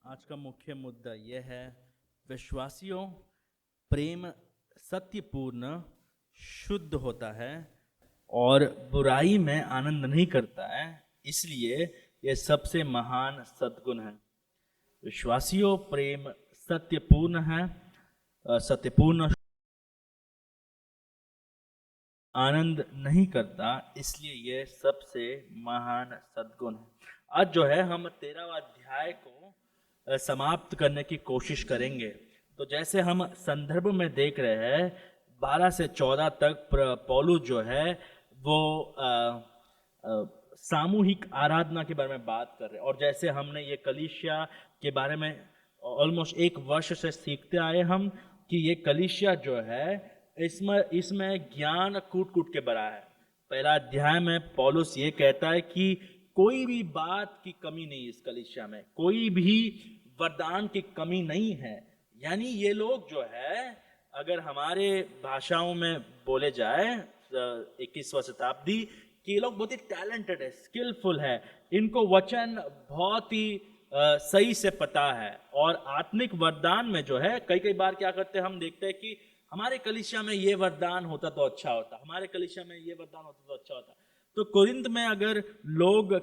आज का मुख्य मुद्दा यह है, विश्वासियों, प्रेम सत्यपूर्ण, शुद्ध होता है और बुराई में आनंद नहीं करता है, इसलिए यह सबसे महान सद्गुण है। विश्वासियों, प्रेम सत्यपूर्ण है, सत्यपूर्ण आनंद नहीं करता, इसलिए यह सबसे महान सद्गुण है। आज जो है हम 13वां अध्याय को समाप्त करने की कोशिश करेंगे। तो जैसे हम संदर्भ में देख रहे हैं, 12 से 14 तक पौलुस जो है वो सामूहिक आराधना के बारे में बात कर रहे हैं। और जैसे हमने ये कलीसिया के बारे में ऑलमोस्ट 1 वर्ष से सीखते आए हम कि ये कलीसिया जो है इसमें ज्ञान कूट कूट के भरा है। पहला अध्याय में पौलुस ये कहता है कि कोई भी बात की कमी नहीं, इस कलीसिया में कोई भी वरदान की कमी नहीं है। यानी ये लोग जो है, अगर हमारे भाषाओं में बोले जाए 21वीं शताब्दी, कि ये लोग बहुत ही टैलेंटेड है, स्किलफुल है, इनको वचन बहुत ही सही से पता है। और आत्मिक वरदान में जो है, कई कई बार क्या करते हैं, हम देखते हैं कि हमारे कलीसिया में ये वरदान होता तो अच्छा होता, हमारे कलीसिया में ये वरदान होता तो अच्छा होता। तो कोरिन्थ में अगर लोग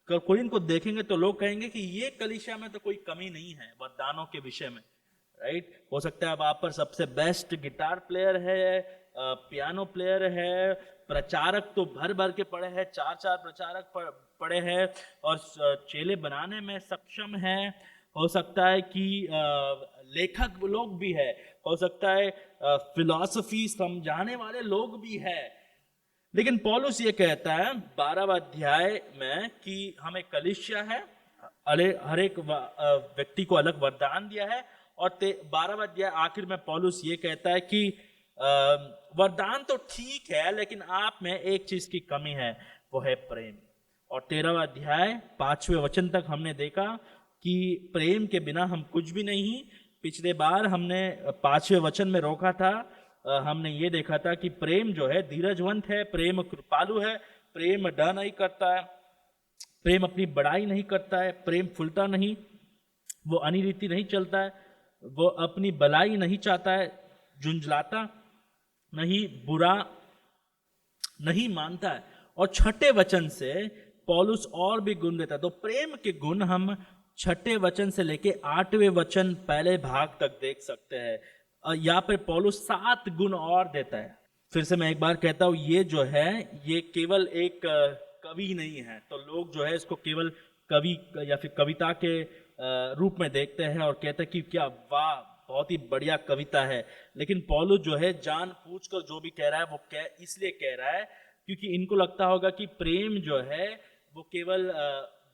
कोरिन्थ को देखेंगे तो लोग कहेंगे कि ये कलीसिया में तो कोई कमी नहीं है वरदानों के विषय में, राइट। हो सकता है अब आप पर सबसे बेस्ट गिटार प्लेयर है, पियानो प्लेयर है, प्रचारक तो भर भर के पड़े हैं, 4 प्रचारक पड़े हैं और चेले बनाने में सक्षम है। हो सकता है कि लेखक लोग भी है, हो सकता है फिलॉसफी समझाने वाले लोग भी है। लेकिन पौलुस ये कहता है 12वां अध्याय में कि हमें कलीसिया है, हर एक व्यक्ति को अलग वरदान दिया है। और 12वां अध्याय आखिर में पौलुस ये कहता है कि वरदान तो ठीक है, लेकिन आप में एक चीज की कमी है, वो है प्रेम। और 13वां अध्याय 5वें वचन तक हमने देखा कि प्रेम के बिना हम कुछ भी नहीं। पिछले बार हमने 5वें वचन में रोका था, हमने ये देखा था कि प्रेम जो है धीरजवंत है, प्रेम कृपालु है, प्रेम डर नहीं करता है, प्रेम अपनी बड़ाई नहीं करता है, प्रेम फुलता नहीं, वो अनिरीति नहीं चलता है, वो अपनी भलाई नहीं चाहता है, झुंझलाता नहीं, बुरा नहीं मानता है। और 6ठे वचन से पौलुस और भी गुण देता है। तो प्रेम के गुण हम 6ठे वचन से लेके 8वें वचन पहले भाग तक देख सकते हैं। यहाँ पे पौलुस 7 गुण और देता है। फिर से मैं एक बार कहता हूं, ये जो है ये केवल एक कवि नहीं है। तो लोग जो है इसको केवल कवि या फिर कविता के रूप में देखते हैं और कहते हैं कि क्या वाह, बहुत ही बढ़िया कविता है। लेकिन पौलुस जो है जानबूझकर जो भी कह रहा है वो इसलिए कह रहा है क्योंकि इनको लगता होगा कि प्रेम जो है वो केवल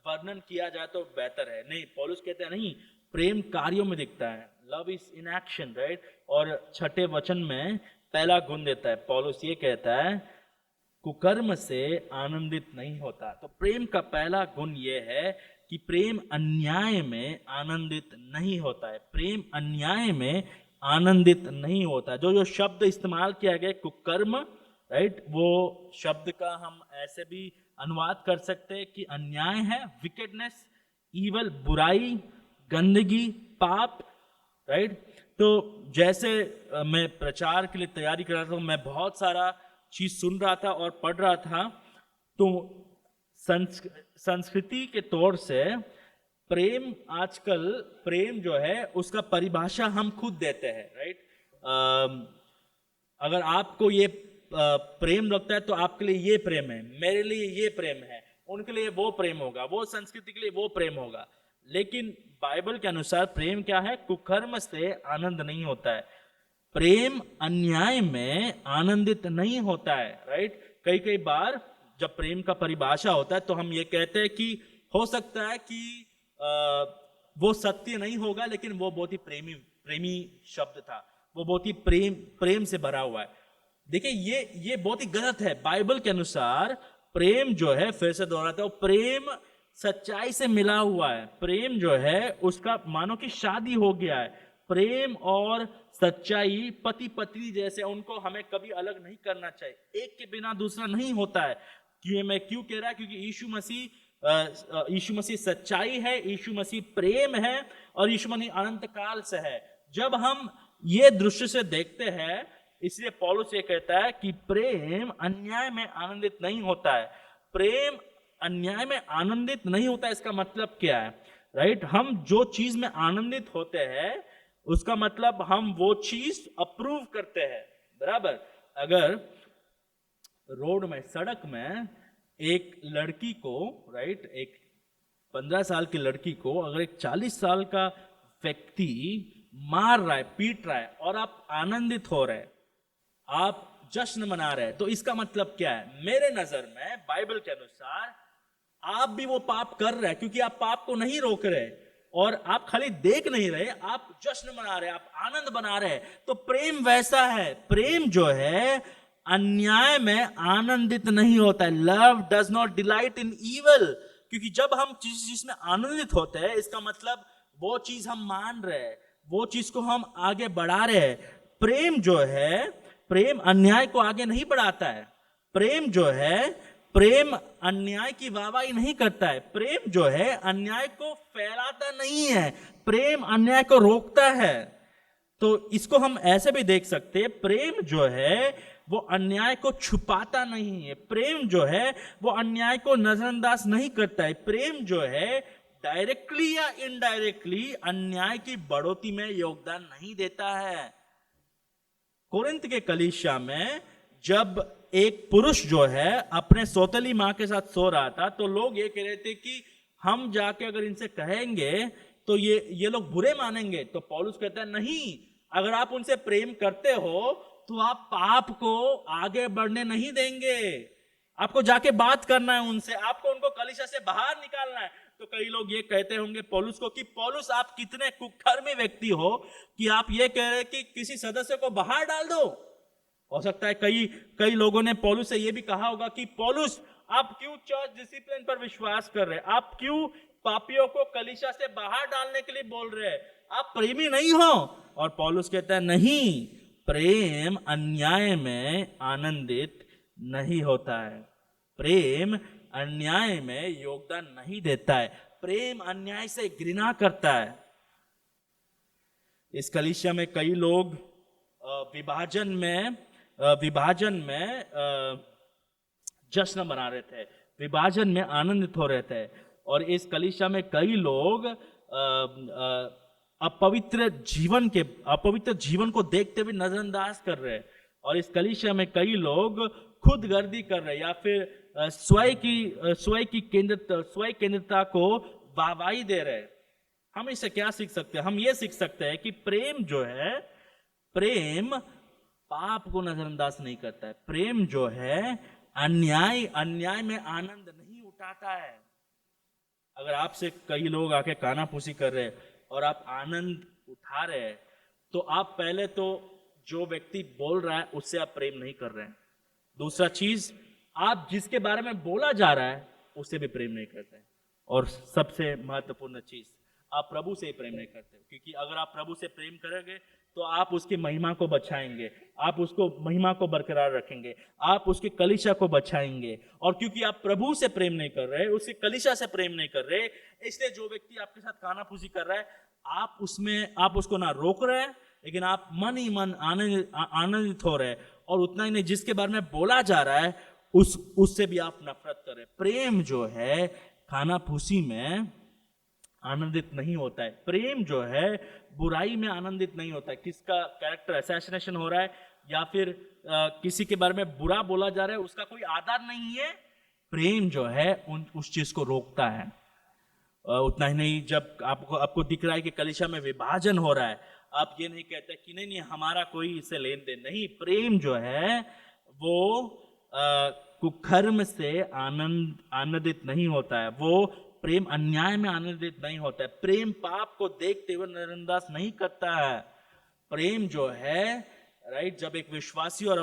वर्णन किया जाए तो बेहतर है। नहीं, पौलुस कहते हैं नहीं, प्रेम कार्यों में दिखता है, love is in action, right. और 6ठे वचन में पहला गुण देता है, पौलुस ये कहता है कुकर्म से आनंदित नहीं होता। तो प्रेम का पहला गुण ये है कि प्रेम अन्याय में आनंदित नहीं होता है। प्रेम अन्याय में आनंदित नहीं होता। जो जो शब्द इस्तेमाल किया गया कुकर्म, राइट, वो शब्द का हम ऐसे भी अनुवाद कर सकते हैं कि अन्याय है, विकेडनेस, ईवल, बुराई, गंदगी, पाप, राइट। तो जैसे मैं प्रचार के लिए तैयारी कर रहा था, मैं बहुत सारा चीज सुन रहा था और पढ़ रहा था। तो संस्कृति के तौर से प्रेम, आजकल प्रेम जो है उसका परिभाषा हम खुद देते हैं, राइट। अगर आपको ये प्रेम लगता है तो आपके लिए ये प्रेम है, मेरे लिए ये प्रेम है, उनके लिए वो प्रेम होगा, वो संस्कृति के लिए वो प्रेम होगा। लेकिन बाइबल के अनुसार प्रेम क्या है? कुकर्म से आनंद नहीं होता है, प्रेम अन्याय में आनंदित नहीं होता है, राइट। कई कई बार जब प्रेम का परिभाषा होता है तो हम ये कहते हैं कि हो सकता है कि वो सत्य नहीं होगा, लेकिन वो बहुत ही प्रेमी शब्द था, वो बहुत ही प्रेम से भरा हुआ है। देखिए ये बहुत ही गलत है। बाइबल के अनुसार प्रेम जो है, फिर से दोहराता हूं, प्रेम सच्चाई से मिला हुआ है। प्रेम जो है उसका मानो कि शादी हो गया है। प्रेम और सच्चाई पति पत्नी जैसे, उनको हमें कभी अलग नहीं करना चाहिए। एक के बिना दूसरा नहीं होता है। मैं क्यों कह रहा है? क्योंकि यीशु मसीह यीशु मसीह सच्चाई है, यीशु मसीह प्रेम है और यीशु मसीह अनंत काल से है। जब हम ये दृश्य से देखते हैं, इसलिए पौलुस ये कहता है कि प्रेम अन्याय में आनंदित नहीं होता है। प्रेम अन्याय में आनंदित नहीं होता, इसका मतलब क्या है? राइट, हम जो चीज में आनंदित होते हैं उसका मतलब हम वो चीज अप्रूव करते हैं, बराबर। अगर रोड में, सड़क में एक लड़की को, राइट, एक 15 साल की लड़की को अगर एक 40 साल का व्यक्ति मार रहा है, पीट रहा है और आप आनंदित हो रहे हैं, आप जश्न मना रहे हैं, तो इसका मतलब क्या है? मेरे नजर में, बाइबल के अनुसार, आप भी वो पाप कर रहे हैं, क्योंकि आप पाप को नहीं रोक रहे और आप खाली देख नहीं रहे, आप जश्न मना रहे, आप आनंद बना रहे। तो प्रेम वैसा है। प्रेम जो है अन्याय में आनंदित नहीं होता है। Love does not delight in evil. क्योंकि जब हम चीज में आनंदित होते हैं, इसका मतलब वो चीज हम मान रहे हैं, वो चीज को हम आगे बढ़ा रहे हैं। प्रेम जो है, प्रेम अन्याय को आगे नहीं बढ़ाता है। प्रेम जो है, प्रेम अन्याय की वाहवाही नहीं करता है। प्रेम जो है अन्याय को फैलाता नहीं है, प्रेम अन्याय को रोकता है। तो इसको हम ऐसे भी देख सकते हैं, प्रेम जो है वो अन्याय को छुपाता नहीं है। प्रेम जो है वो अन्याय को नजरअंदाज नहीं करता है। प्रेम जो है डायरेक्टली या इनडायरेक्टली अन्याय की बढ़ोतरी में योगदान नहीं देता है। कोरिन्थ के कलीसिया में जब एक पुरुष जो है अपने सौतेली मां के साथ सो रहा था, तो लोग ये कह रहे थे कि हम जाके अगर इनसे कहेंगे तो ये लोग बुरे मानेंगे। तो पौलुस कहता है नहीं, अगर आप उनसे प्रेम करते हो तो आप पाप को आगे बढ़ने नहीं देंगे। आपको जाके बात करना है उनसे, आपको उनको कलीसिया से बाहर निकालना है। तो कई लोग ये कहते होंगे पौलुस को कि पौलुस आप कितने कुकर्मी व्यक्ति हो कि आप ये कह रहे कि किसी सदस्य को बाहर डाल दो। हो सकता है कई लोगों ने पौलुस से ये भी कहा होगा कि पौलुस आप क्यों चर्च डिसिप्लिन पर विश्वास कर रहे हैं, आप क्यों पापियों को कलीसिया से बाहर डालने के लिए बोल रहे हैं, आप प्रेमी नहीं हो। और पौलुस कहता है नहीं, प्रेम अन्याय में आनंदित नहीं होता है, प्रेम अन्याय में योगदान नहीं देता है, प्रेम अन्याय से घृणा करता है। इस कलीसिया में कई लोग विभाजन में जश्न मना रहे थे, विभाजन में आनंदित हो रहे थे। और इस कलीसिया में कई लोग अपवित्र जीवन को देखते हुए नजरअंदाज कर रहे हैं। और इस कलीसिया में कई लोग खुदगर्दी कर रहे हैं या फिर स्वयं केंद्रता को वाहवाही दे रहे हैं। हम इससे क्या सीख सकते हैं? हम ये सीख सकते हैं कि प्रेम जो है, प्रेम पाप को नजरअंदाज नहीं करता है। प्रेम जो है अन्याय में आनंद नहीं उठाता है। अगर आपसे कई लोग आके कानाफूसी कर रहे हैं और आप आनंद उठा रहे हैं, तो आप पहले तो जो व्यक्ति बोल रहा है उससे आप प्रेम नहीं कर रहे हैं। दूसरा चीज, आप जिसके बारे में बोला जा रहा है उससे भी प्रेम नहीं करते हैं। और सबसे महत्वपूर्ण चीज, आप प्रभु से ही प्रेम नहीं करते, क्योंकि अगर आप प्रभु से प्रेम करेंगे तो आप उसकी महिमा को बचाएंगे, आप उसको महिमा को बरकरार रखेंगे, आप उसके कलीसिया को बचाएंगे। और क्योंकि आप प्रभु से प्रेम नहीं कर रहे, उसके कलीसिया से प्रेम नहीं कर रहे, इसलिए जो व्यक्ति आपके साथ कानाफूसी कर रहा है, आप उसको ना रोक रहे हैं, लेकिन आप मन ही मन आनंदित हो रहे हैं। और उतना ही नहीं, जिसके बारे में बोला जा रहा है उससे भी आप नफरत कर रहे हैं। प्रेम जो है कानाफूसी में आनंदित नहीं होता है। प्रेम जो है बुराई में आनंदित नहीं होता है। किसका कैरेक्टर असैसिनेशन हो रहा है या फिर किसी के बारे में बुरा बोला जा रहा है, उसका कोई आधार नहीं है, प्रेम जो है उस चीज को रोकता है। उतना ही नहीं, जब आपको दिख रहा है कि कलीसिया में विभाजन हो रहा है, आप ये नहीं कहते कि नहीं हमारा कोई इससे लेन देन नहीं। प्रेम जो है वो कुकर्म से आनंदित नहीं होता है, वो प्रेम अन्याय में आनंदित नहीं होता है, प्रेम पाप को देखते हुए नजरअंदाज नहीं करता है। प्रेम जो है, राइट, जब एक विश्वासी और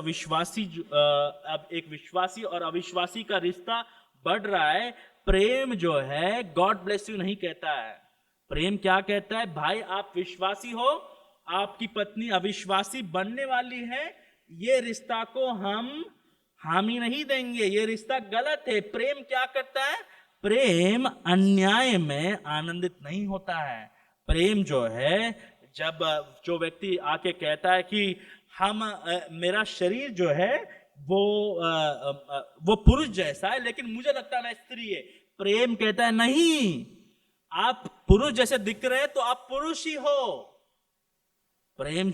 अविश्वासी का रिश्ता बढ़ रहा है, प्रेम जो है गॉड ब्लेस यू नहीं कहता है। प्रेम क्या कहता है? भाई आप विश्वासी हो, आपकी पत्नी अविश्वासी बनने वाली है, ये रिश्ता को हम हामी नहीं देंगे, ये रिश्ता गलत है। प्रेम क्या करता है? प्रेम अन्याय में आनंदित नहीं होता है। प्रेम जो है, जब जो व्यक्ति आके कहता है कि मेरा शरीर जो है वो पुरुष जैसा है लेकिन मुझे लगता है मैं स्त्री है, प्रेम कहता है नहीं, आप पुरुष जैसे दिख रहे हैं तो आप पुरुष ही हो। प्रेम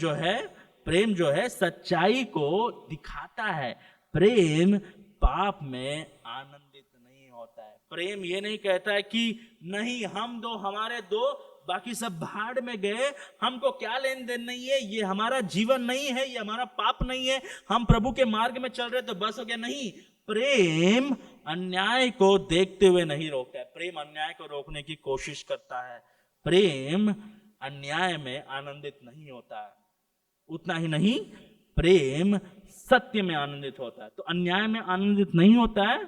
जो है सच्चाई को दिखाता है। प्रेम पाप में आनंदित नहीं होता है। प्रेम ये नहीं कहता है कि नहीं, हम दो, हमारे दो, बाकी सब भाड़ में गए, हमको क्या लेन देन नहीं है, ये हमारा जीवन नहीं है, ये हमारा पाप नहीं है, हम प्रभु के मार्ग में चल रहे तो बस हो गया। नहीं, प्रेम अन्याय को देखते हुए नहीं रोकता है, प्रेम अन्याय को रोकने की कोशिश करता है। प्रेम अन्याय में आनंदित नहीं होता है। उतना ही नहीं, प्रेम सत्य में आनंदित होता है। तो अन्याय में आनंदित नहीं होता है,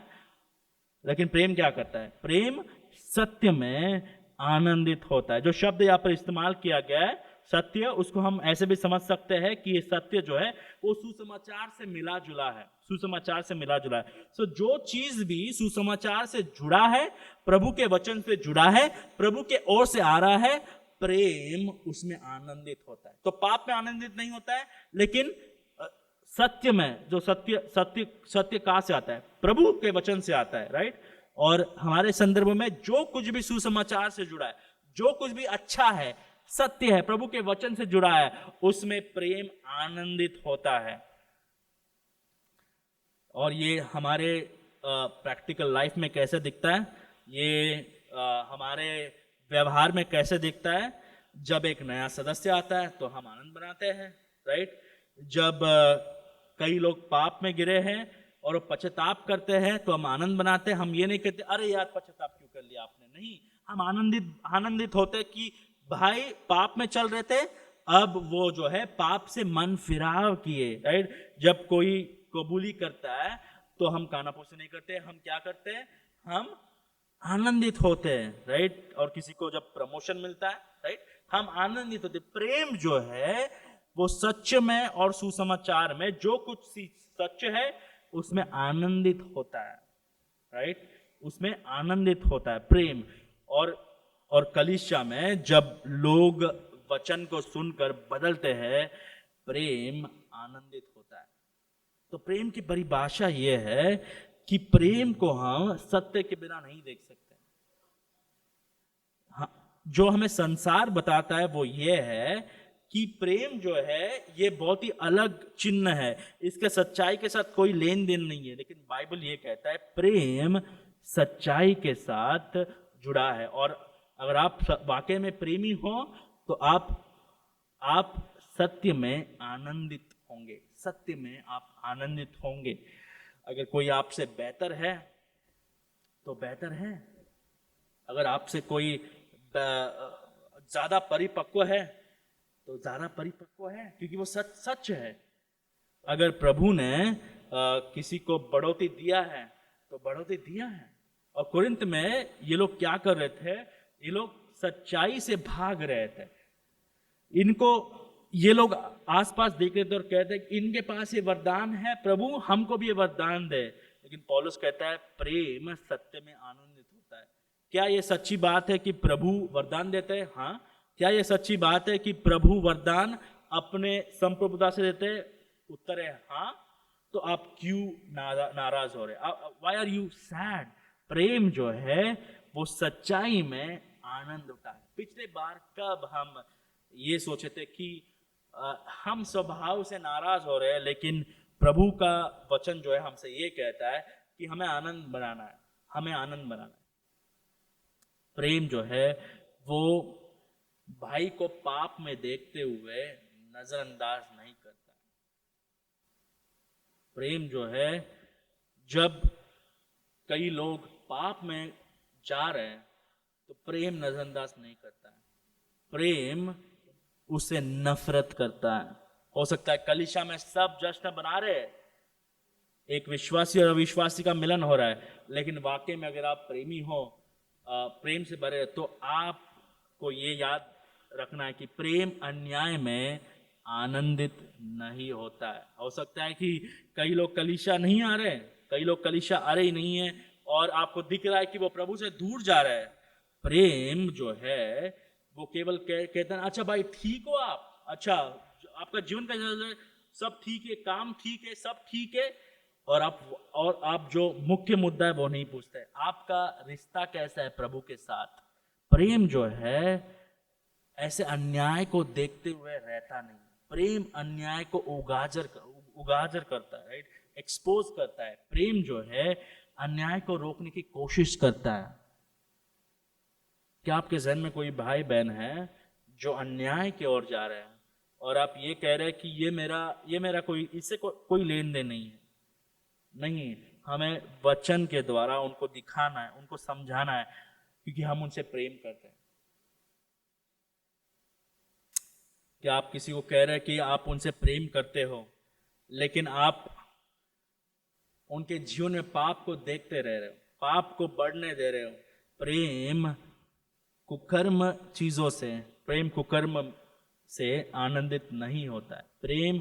लेकिन प्रेम क्या करता है? प्रेम सत्य में आनंदित होता है। जो शब्द यहाँ पर इस्तेमाल किया गया है सत्य, उसको हम ऐसे भी समझ सकते हैं कि ये सत्य जो है वो सुसमाचार से मिला जुला है। सुसमाचार से मिला जुला है। सो जो चीज भी सुसमाचार से जुड़ा है, प्रभु के वचन से जुड़ा है, प्रभु के ओर से आ रहा है, प्रेम उसमें आनंदित होता है। तो पाप में आनंदित नहीं होता है, लेकिन सत्य में, जो सत्य कहां से आता है? प्रभु के वचन से आता है, राइट। और हमारे संदर्भ में जो कुछ भी सुसमाचार से जुड़ा है, जो कुछ भी अच्छा है, सत्य है, प्रभु के वचन से जुड़ा है, उसमें प्रेम आनंदित होता है। और ये हमारे प्रैक्टिकल लाइफ में कैसे दिखता है? ये हमारे व्यवहार में कैसे दिखता है? जब एक नया सदस्य आता है तो हम आनंद मनाते हैं, राइट। जब कई लोग पाप में गिरे हैं और वो पश्चाताप करते हैं तो हम आनंद मनाते हैं। हम ये नहीं कहते अरे यार पश्चाताप क्यों कर लिया आपने, नहीं, हम आनंदित होते कि भाई पाप में चल रहे थे, अब वो जो है पाप से मन फिराव किए, राइट। जब कोई कबूली करता है तो हम कानाफूसी नहीं करते, हम क्या करते हैं? हम आनंदित होते हैं, राइट। और किसी को जब प्रमोशन मिलता है, राइट, हम आनंदित होते। प्रेम जो है वो सच में और सुसमाचार में जो कुछ सच है उसमें आनंदित होता है, राइट, उसमें आनंदित होता है प्रेम। और कलीसिया में जब लोग वचन को सुनकर बदलते हैं, प्रेम आनंदित होता है। तो प्रेम की परिभाषा यह है कि प्रेम को हम सत्य के बिना नहीं देख सकते। हाँ, जो हमें संसार बताता है वो ये है कि प्रेम जो है ये बहुत ही अलग चिन्ह है, इसके सच्चाई के साथ कोई लेन देन नहीं है। लेकिन बाइबल ये कहता है प्रेम सच्चाई के साथ जुड़ा है। और अगर आप वाकई में प्रेमी हो तो आप सत्य में आनंदित होंगे, सत्य में आप आनंदित होंगे। अगर कोई आपसे बेहतर है तो बेहतर है, अगर आपसे कोई ज्यादा परिपक्व है तो ज्यादा परिपक्व है, क्योंकि वो सच है। अगर प्रभु ने किसी को बढ़ोतरी दिया है तो बढ़ोतरी दिया है। और कुरिन्थ में ये लोग क्या कर रहे थे? ये लोग सच्चाई से भाग रहे थे। इनको ये लोग आसपास देख रहे थे और कहते हैं इनके पास ये वरदान है, प्रभु हमको भी ये वरदान दे। लेकिन पौलुस कहता है प्रेम सत्य में आनंदित होता है। क्या ये सच्ची बात है कि प्रभु वरदान देते हैं? हाँ। क्या ये सच्ची बात है कि प्रभु वरदान अपने संप्रभुता से देते हैं? उत्तर है हाँ। तो आप क्यों नाराज हो रहे? Why are you sad? प्रेम जो है वो सच्चाई में आनंद होता है। पिछले बार कब हम ये सोचे थे कि हम स्वभाव से नाराज हो रहे हैं, लेकिन प्रभु का वचन जो है हमसे ये कहता है कि हमें आनंद बनाना है, हमें आनंद बनाना है। प्रेम जो है वो भाई को पाप में देखते हुए नजरअंदाज नहीं करता। प्रेम जो है, जब कई लोग पाप में जा रहे हैं तो प्रेम नजरअंदाज नहीं करता है, प्रेम उसे नफरत करता है। हो सकता है कलीसिया में सब जश्न बना रहे हैं, एक विश्वासी और अविश्वासी का मिलन हो रहा है, लेकिन वाकई में अगर आप प्रेमी हो, प्रेम से भरे, तो आपको ये याद रखना है कि प्रेम अन्याय में आनंदित नहीं होता है। हो सकता है कि कई लोग कलीसिया नहीं आ रहे, कई लोग कलीसिया आ रहे ही नहीं है और आपको दिख रहा है कि वो प्रभु से दूर जा रहा है। प्रेम जो है वो केवल कहता है अच्छा भाई ठीक हो आप, अच्छा आपका जीवन कैसा चल रहा है, सब ठीक है, काम ठीक है, सब ठीक है, और आप जो मुख्य मुद्दा है वो नहीं पूछते, आपका रिश्ता कैसा है प्रभु के साथ। प्रेम जो है ऐसे अन्याय को देखते हुए रहता नहीं, प्रेम अन्याय को उगाजर करता है, राइट, एक्सपोज करता है। प्रेम जो है अन्याय को रोकने की कोशिश करता है। क्या आपके जहन में कोई भाई बहन है जो अन्याय की ओर जा रहे हैं और आप ये कह रहे हैं कि ये मेरा कोई इससे कोई लेन देन नहीं है? नहीं, हमें वचन के द्वारा उनको दिखाना है, उनको समझाना है, क्योंकि हम उनसे प्रेम करते हैं। क्या आप किसी को कह रहे हैं कि आप उनसे प्रेम करते हो, लेकिन आप उनके जीवन में पाप को देखते रह रहे हो, पाप को बढ़ने दे रहे हो? प्रेम कुकर्म चीजों से, प्रेम कुकर्म से आनंदित नहीं होता है। प्रेम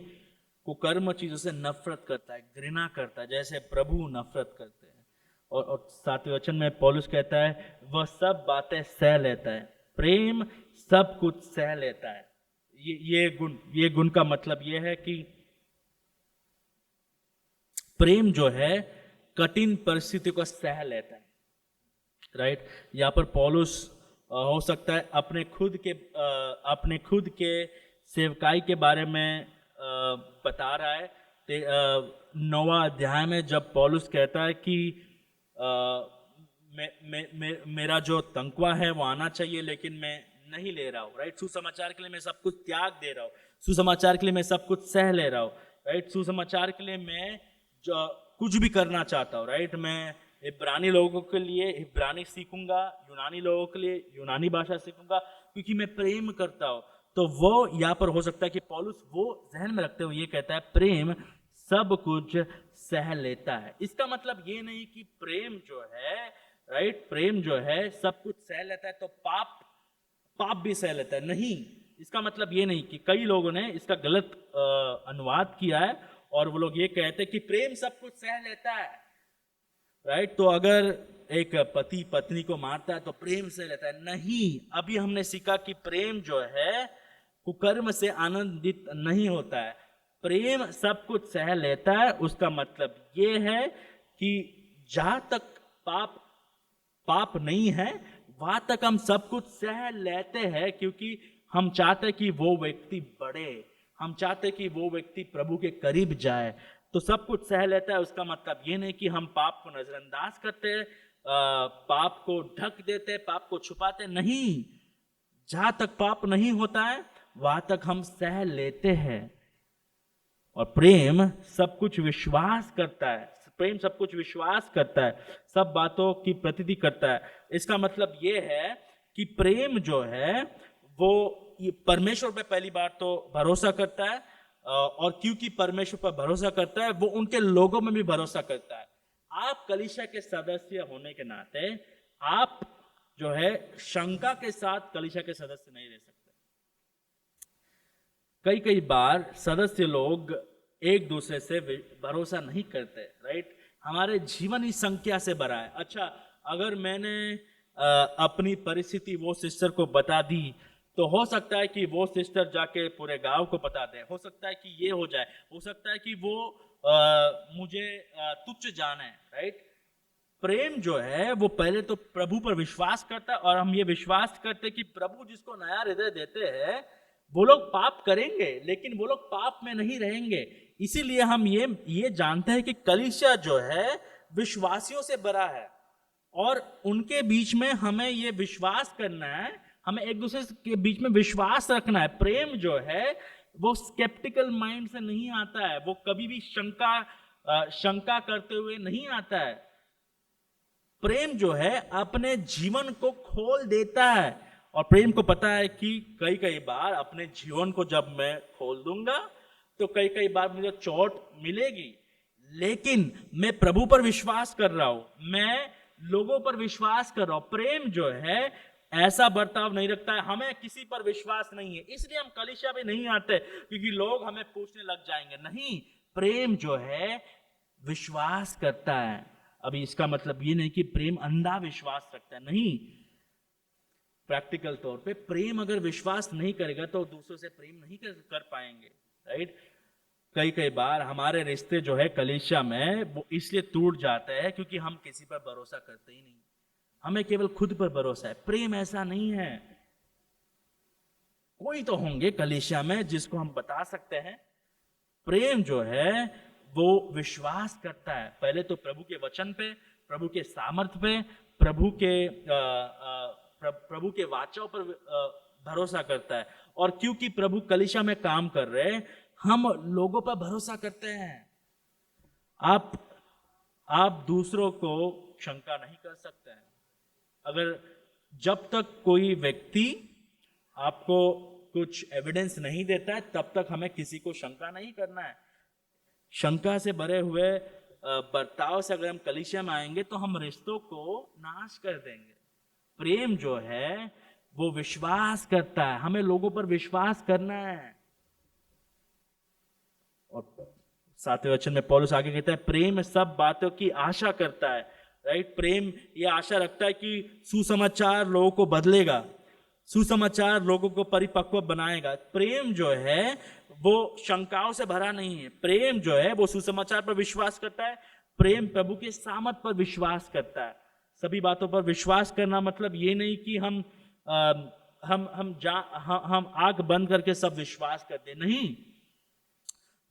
कुकर्म चीजों से नफरत करता है, घृणा करता है, जैसे प्रभु नफरत करते हैं। और 7वें वचन में पौलुस कहता है वह सब बातें सह लेता है। प्रेम सब कुछ सह लेता है। ये गुण का मतलब ये है कि प्रेम जो है कठिन परिस्थिति को सह लेता है, राइट। यहाँ पर पौलुस हो सकता है अपने खुद के सेवकाई के बारे में बता रहा है। 9वां अध्याय में जब पौलुस कहता है कि मेरा जो तनख्वाह है वो आना चाहिए, लेकिन मैं नहीं ले रहा हूँ, राइट। सुसमाचार के लिए मैं सब कुछ त्याग दे रहा हूँ, सुसमाचार के लिए मैं सब कुछ सह ले रहा हूँ, राइट। सुसमाचार के लिए मैं जो कुछ भी करना चाहता हूँ, राइट। मैं इब्रानी लोगों के लिए इब्रानी सीखूंगा, यूनानी लोगों के लिए यूनानी भाषा सीखूंगा, क्योंकि मैं प्रेम करता हूँ। तो वो यहाँ पर हो सकता है कि पौलुस वो जहन में रखते हुए ये कहता है प्रेम सब कुछ सह लेता है। इसका मतलब ये नहीं कि प्रेम जो है, राइट, प्रेम जो है सब कुछ सह लेता है तो पाप भी सह लेता है, नहीं। इसका मतलब ये नहीं कि कई लोगों ने इसका गलत अनुवाद किया है और वो लोग ये कहते हैं कि प्रेम सब कुछ सह लेता है, राइट। तो अगर एक पति पत्नी को मारता है तो प्रेम से लेता है, नहीं। अभी हमने सीखा कि प्रेम जो है कुकर्म से आनंदित नहीं होता है, प्रेम सब कुछ सह लेता है। उसका मतलब ये है कि जहां तक पाप नहीं है वहां तक हम सब कुछ सह लेते हैं, क्योंकि हम चाहते कि वो व्यक्ति बढ़े, हम चाहते कि वो व्यक्ति प्रभु के करीब जाए, तो सब कुछ सह लेता है। उसका मतलब ये नहीं कि हम पाप को नजरअंदाज करते हैं, पाप को ढक देते, पाप को छुपाते, नहीं। जहां तक पाप नहीं होता है वहां तक हम सह लेते हैं। और प्रेम सब कुछ विश्वास करता है, प्रेम सब कुछ विश्वास करता है, सब बातों की प्रतिधि करता है। इसका मतलब ये है कि प्रेम जो है वो परमेश्वर पे पहली बार तो भरोसा करता है, और क्योंकि परमेश्वर पर भरोसा करता है वो उनके लोगों में भी भरोसा करता है। आप कलीसिया के सदस्य होने के नाते आप जो है शंका के साथ कलीसिया के सदस्य नहीं रह सकते। कई बार सदस्य लोग एक दूसरे से भरोसा नहीं करते, राइट। हमारे जीवन ही संख्या से भरा है। अच्छा, अगर मैंने अपनी परिस्थिति वो सिस्टर को बता दी तो हो सकता है कि वो सिस्टर जाके पूरे गांव को बता दे, हो सकता है कि ये हो जाए, हो सकता है कि वो मुझे तुच्छ जाने, राइट। प्रेम जो है वो पहले तो प्रभु पर विश्वास करता है, और हम ये विश्वास करते हैं कि प्रभु जिसको नया हृदय देते हैं वो लोग पाप करेंगे लेकिन वो लोग पाप में नहीं रहेंगे। इसीलिए हम ये जानते हैं कि कलीसिया जो है विश्वासियों से भरा है, और उनके बीच में हमें ये विश्वास करना है, हमें एक दूसरे के बीच में विश्वास रखना है। प्रेम जो है वो स्केप्टिकल माइंड से नहीं आता है, वो कभी भी शंका करते हुए नहीं आता है। प्रेम जो है अपने जीवन को खोल देता है, और प्रेम को पता है कि कई बार अपने जीवन को जब मैं खोल दूंगा तो कई बार मुझे चोट मिलेगी, लेकिन मैं प्रभु पर विश्वास कर रहा हूं, मैं लोगों पर विश्वास कर रहा हूं। प्रेम जो है ऐसा बर्ताव नहीं रखता है, हमें किसी पर विश्वास नहीं है इसलिए हम कलीसिया में नहीं आते क्योंकि लोग हमें पूछने लग जाएंगे, नहीं। प्रेम जो है विश्वास करता है, अभी इसका मतलब ये नहीं कि प्रेम अंधा विश्वास रखता है, नहीं। प्रैक्टिकल तौर पे प्रेम अगर विश्वास नहीं करेगा तो दूसरों से प्रेम नहीं कर पाएंगे, राइट। कई कई बार हमारे रिश्ते जो है कलीसिया में वो इसलिए टूट जाते हैं क्योंकि हम किसी पर भरोसा करते ही नहीं, हमें केवल खुद पर भरोसा है। प्रेम ऐसा नहीं है। कोई तो होंगे कलीसिया में जिसको हम बता सकते हैं प्रेम जो है वो विश्वास करता है, पहले तो प्रभु के वचन पे, प्रभु के सामर्थ्य पे, प्रभु के वाचाओं पर भरोसा करता है। और क्योंकि प्रभु कलीसिया में काम कर रहे हैं, हम लोगों पर भरोसा करते हैं। आप दूसरों को शंका नहीं कर सकते हैं। अगर जब तक कोई व्यक्ति आपको कुछ एविडेंस नहीं देता है तब तक हमें किसी को शंका नहीं करना है। शंका से भरे हुए बर्ताव से अगर हम कलीसिया में आएंगे तो हम रिश्तों को नाश कर देंगे। प्रेम जो है वो विश्वास करता है, हमें लोगों पर विश्वास करना है। और 7वें वचन में पौलुस आगे कहता है प्रेम सब बातों की आशा करता है, राइट। प्रेम ये आशा रखता है कि सुसमाचार लोगों को बदलेगा, सुसमाचार लोगों को परिपक्व बनाएगा। प्रेम जो है वो शंकाओं से भरा नहीं है। प्रेम जो है वो सुसमाचार पर विश्वास करता है। प्रेम प्रभु के सामर्थ पर विश्वास करता है। सभी बातों पर विश्वास करना मतलब ये नहीं कि हम आंख बंद करके सब विश्वास करते, नहीं।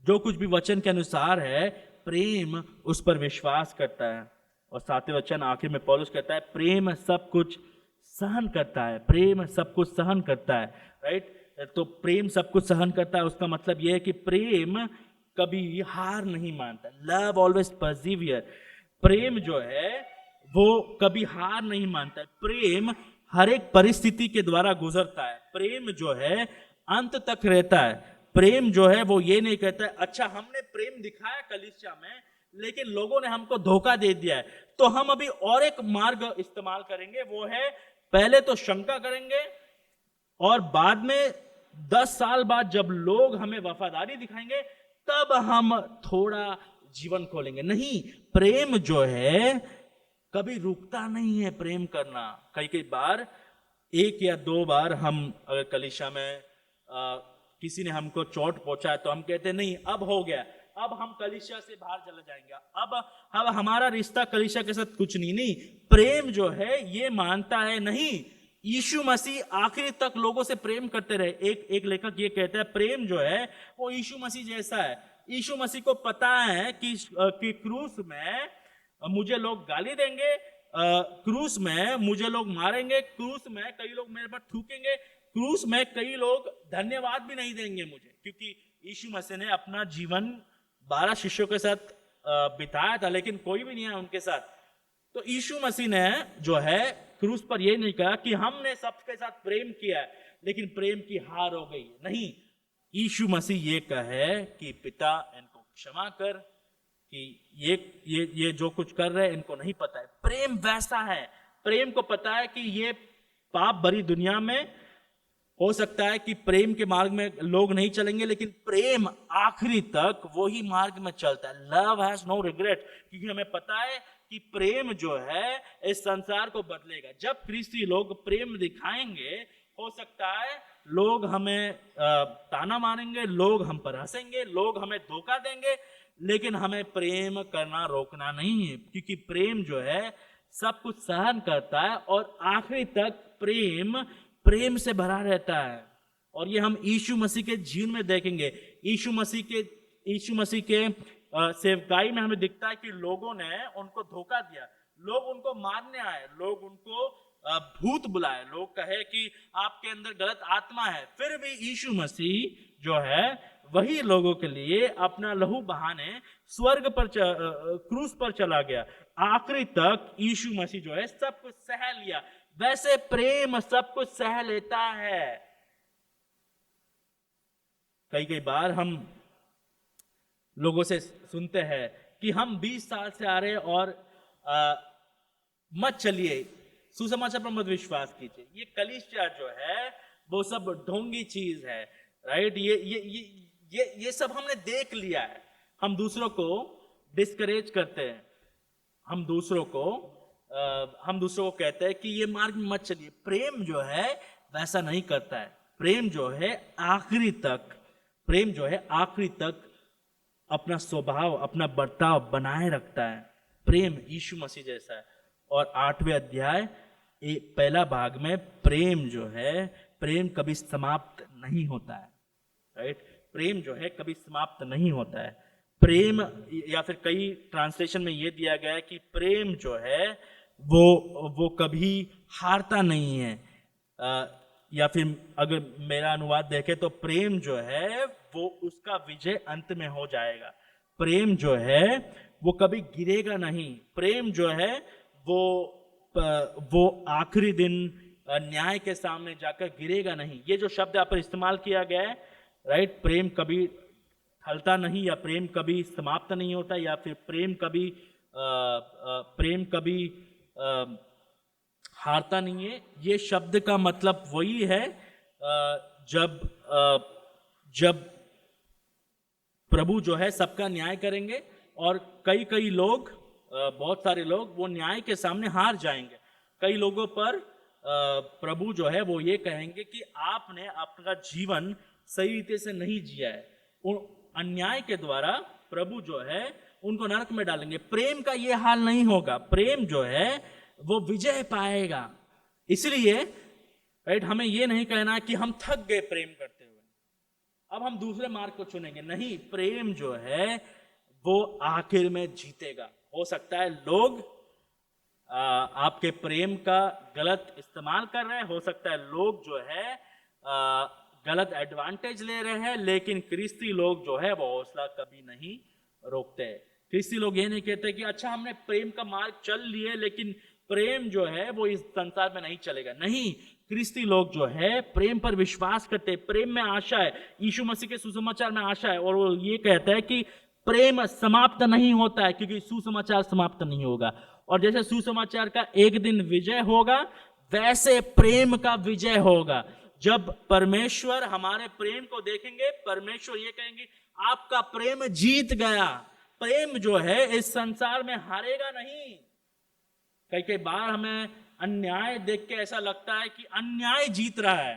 जो कुछ भी वचन के अनुसार है प्रेम उस पर विश्वास करता है। और 7वें वचन आखिर में पौलुस कहता है प्रेम सब कुछ सहन करता है, प्रेम सब कुछ सहन करता है, राइट। तो प्रेम सब कुछ सहन करता है, उसका मतलब यह है कि प्रेम कभी हार नहीं मानता। Love always persevere. प्रेम जो है वो कभी हार नहीं मानता है। प्रेम हर एक परिस्थिति के द्वारा गुजरता है। प्रेम जो है अंत तक रहता है। प्रेम जो है वो ये नहीं कहता है अच्छा हमने प्रेम दिखाया कलीसिया में लेकिन लोगों ने हमको धोखा दे दिया है तो हम अभी और एक मार्ग इस्तेमाल करेंगे, वो है पहले तो शंका करेंगे और बाद में 10 साल बाद जब लोग हमें वफादारी दिखाएंगे तब हम थोड़ा जीवन खोलेंगे। नहीं, प्रेम जो है कभी रुकता नहीं है प्रेम करना। कई बार 1 या 2 बार हम अगर कलीसिया में किसी ने हमको चोट पहुंचा है तो हम कहते नहीं अब हो गया, अब हम कलीसिया से बाहर चले जाएंगे, अब हमारा रिश्ता कलीसिया के साथ कुछ नहीं। प्रेम जो है ये मानता है नहीं, यीशु मसीह आखिरी तक लोगों से प्रेम करते रहे। एक लेखक ये कहता है प्रेम जो है वो यीशु मसीह जैसा है। यीशु मसीह को पता है कि क्रूस में मुझे लोग गाली देंगे, क्रूस में मुझे लोग मारेंगे, क्रूस में कई लोग मेरे पर थूकेंगे, क्रूस में कई लोग धन्यवाद भी नहीं देंगे मुझे, क्योंकि यीशु मसीह ने अपना जीवन 12 शिष्यों के साथ बिताया था लेकिन कोई भी नहीं है उनके साथ। तो यीशु मसीह ने जो है क्रूस पर यह नहीं कहा कि हमने सबके साथ प्रेम किया है लेकिन प्रेम की हार हो गई। नहीं, यीशु मसीह ये कहे कि पिता इनको क्षमा कर कि ये जो कुछ कर रहे हैं इनको नहीं पता है। प्रेम वैसा है, प्रेम को पता है कि ये पाप भरी दुनिया में हो सकता है कि प्रेम के मार्ग में लोग नहीं चलेंगे लेकिन प्रेम आखिरी तक वही मार्ग में चलता है। लव हैज नो रिग्रेट, क्योंकि हमें पता है कि प्रेम जो है इस संसार को बदलेगा। जब ख्रिस्ती लोग प्रेम दिखाएंगे हो सकता है लोग हमें ताना मारेंगे, लोग हम पर हंसेंगे, लोग हमें धोखा देंगे, लेकिन हमें प्रेम करना रोकना नहीं है, क्योंकि प्रेम जो है सब कुछ सहन करता है और आखिरी तक प्रेम से भरा रहता है। और ये हम यीशु मसीह के जीवन में देखेंगे। यीशु मसीह के सेवकाई में हमें दिखता है कि लोगों ने उनको धोखा दिया, लोग उनको मारने आए, लोग उनको भूत बुलाए, लोग कहे कि आपके अंदर गलत आत्मा है, फिर भी यीशु मसीह जो है वही लोगों के लिए अपना लहू बहाने स्वर्ग पर क्रूस पर चला गया। आखिरी तक यीशु मसीह जो है सब कुछ सह लिया। वैसे प्रेम सब कुछ सह लेता है। कई बार हम लोगों से सुनते हैं कि हम 20 साल से आ रहे हैं और मत चलिए, सुसमाचार पर मत विश्वास कीजिए। ये कलीसिया जो है वो सब ढोंगी चीज है, राइट। ये सब हमने देख लिया है। हम दूसरों को डिस्करेज करते हैं, हम दूसरों को कहते हैं कि ये मार्ग में मत चलिए। प्रेम जो है वैसा नहीं करता है। प्रेम जो है आखिरी तक अपना स्वभाव, अपना बर्ताव बनाए रखता है। प्रेम यीशु मसीह जैसा है। और 8वें अध्याय पहला भाग में प्रेम कभी समाप्त नहीं होता है। राइट, प्रेम जो है कभी समाप्त नहीं होता है। प्रेम, या फिर कई ट्रांसलेशन में ये दिया गया है कि प्रेम जो है वो कभी हारता नहीं है। या फिर अगर मेरा अनुवाद देखें तो प्रेम जो है वो उसका विजय अंत में हो जाएगा। प्रेम जो है वो कभी गिरेगा नहीं। प्रेम जो है वो आखिरी दिन न्याय के सामने जाकर गिरेगा नहीं। ये जो शब्द यहाँ पर इस्तेमाल किया गया है, राइट, प्रेम कभी हलता नहीं, या प्रेम कभी समाप्त नहीं होता, या फिर प्रेम कभी हारता नहीं है। ये शब्द का मतलब वही है जब प्रभु जो है सबका न्याय करेंगे और कई लोग, बहुत सारे लोग वो न्याय के सामने हार जाएंगे। कई लोगों पर प्रभु जो है वो ये कहेंगे कि आपने अपना जीवन सही रीति से नहीं जिया है। अन्याय के द्वारा प्रभु जो है उनको नरक में डालेंगे। प्रेम का ये हाल नहीं होगा। प्रेम जो है वो विजय पाएगा। इसलिए राइट, हमें ये नहीं कहना कि हम थक गए प्रेम करते हुए, अब हम दूसरे मार्ग को चुनेंगे। नहीं, प्रेम जो है वो आखिर में जीतेगा। हो सकता है लोग आपके प्रेम का गलत इस्तेमाल कर रहे हैं, हो सकता है लोग जो है गलत एडवांटेज ले रहे हैं, लेकिन ख्रिस्ती लोग जो है वो हौसला कभी नहीं रोकते। ख्रिस्ती लोग ये नहीं कहते कि अच्छा हमने प्रेम का मार्ग चल लिए लेकिन प्रेम जो है वो इस संसार में नहीं चलेगा। नहीं, ख्रिस्ती लोग जो है प्रेम पर विश्वास करते हैं। प्रेम में आशा है, यीशु मसीह के सुसमाचार में आशा है, और वो ये कहता है कि प्रेम समाप्त नहीं होता है, क्योंकि सुसमाचार समाप्त नहीं होगा। और जैसे सुसमाचार का एक दिन विजय होगा, वैसे प्रेम का विजय होगा। जब परमेश्वर हमारे प्रेम को देखेंगे, परमेश्वर ये कहेंगे आपका प्रेम जीत गया। प्रेम जो है इस संसार में हारेगा नहीं। कई बार हमें अन्याय देख के ऐसा लगता है कि अन्याय जीत रहा है,